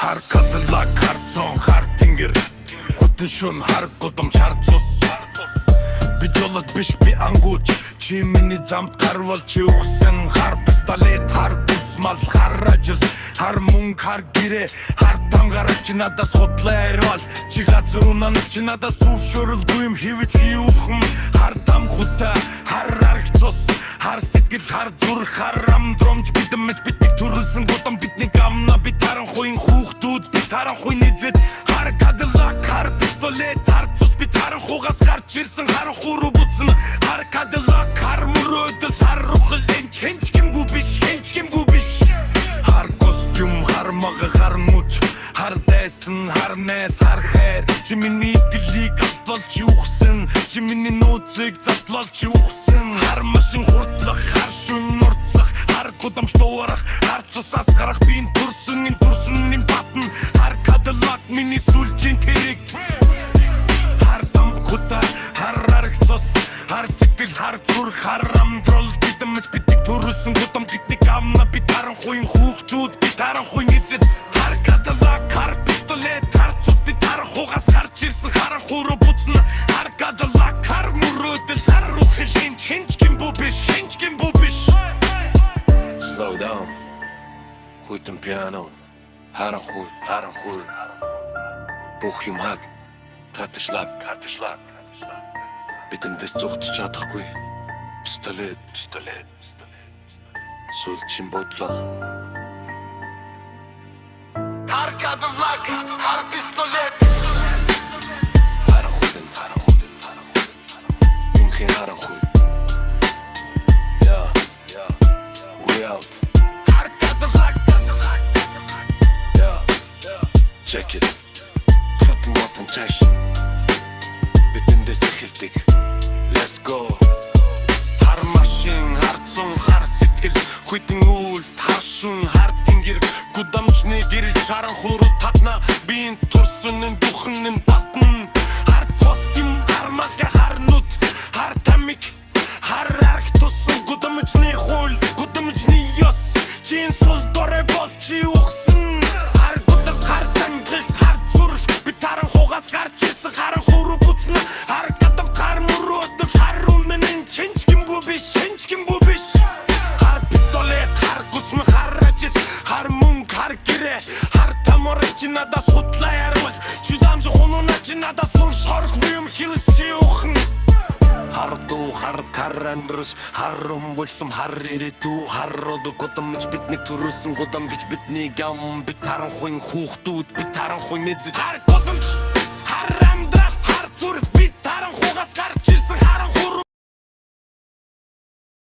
Хар Cadillac, хар цон, хар тэнгэр Хотын шөн, хар гудамж, хар цус Би жолот биш би ангууч Чи миний замт гарвал чи ухсан Хар пистолет, хар гусмал, хар ажил Хар мөнгө, хар гэрээ Хар тангараг чи надаас хотлоо ирвал Чи газар унан чи надаас төвшөөрөлгүй юм хэвэд хийвхэн Хар там хута, хар арх цус Хар сэтгэл, хар зүрх, хар амдромж Бидэмэж биднийг төрүүлсэн гудам бидний амна Бид харанхуйн хүүхдүүд, бид харанхуйн эзэд Хар Cadillac, хар пистолет, хар цус Бид харанхугаас гарч ирсэн харанхуй руу буцна Хар Cadillac, хар мөрөөдөл, хар рухал Хэнч кимгүй биш, хэнч кимгүй биш Хар костюм, хар мага, хар мут Хар дайсан, хар найс, хар хайр Чи миний дэлийг автвал чи ухсан Чи миний нууцыг задлал чи ухсан Хар машин хурдлах, хар шүн нурцах Хар гудамж дуурах, хар цусаас гарах Би'n турсунын батн Хар Cadillac, миний сүлжийн тэрэг Хар тамх хута, хар арх цус Хар сэтгэл, хар зүрх, хар амдрол Бидэмэж биднийг төрүүлсэн гудам биднийг амна Бид харанхуйн хүүхдүүд, бид харанхуйн эзэд Хар Cadillac, хар пистолет, хар цус Бид харанхугаас гарч ирсэн харанхуй руу буцна Хар Cadillac, хар мөрөөдөл, хар рухал Хэнч кимгүй биш, хэнч кимгүй биш Slow down Хүйтэн пиано Харанхуй, харанхуй Бүх юм хаг Каташлаг Бидэндээс зугтж чадахгүй Пистолет Сүлжин бодлого Хар Cadillac, хар пистолет Харанхуй Мünchen харанхуй Yeah We out Хар Cadillac Yeah Check it Fucking weapon tash Бидэндээс эхэлдэг Let's go Хар машин, хар цун, хар сэтгэл Хүйтэн үлт, хар шүн, хар тэнгэр Гудамжны гэрэл харанхуй руу татна Би'n турсунын духанын батн Хар костюм, хар мага, хар нут Хар тамик, хар арх тусан Гудамжны хууль, гудамжны ёс Чин сул доре бол чи ухсан Хар гудам, хар тангил, хар зүрх Бид харанхугаас гарч ирсэн харанхуй руу буцна Хар гадам, хар мөрөөдөл, хар үнэнэн Хэнч кимгүй биш Хар пистолет, хар гусмал, хар ажил Хар мөнгө, хар гэрээ Хар тамараг чи надаас хутлаа ярвах Чи дамжи хунуна чи надаас турш хорох юм хилж чи ухын Хар дуу, хар амрал Хар өмбөлсөм, хар ирээдүй Хар одог гудамж биднийг төрүүлсэн гудам гэж бидний ам Бид харанхуйн хүүхдүүд, бид харанхуйн эзэд Хар гудамж, хар амд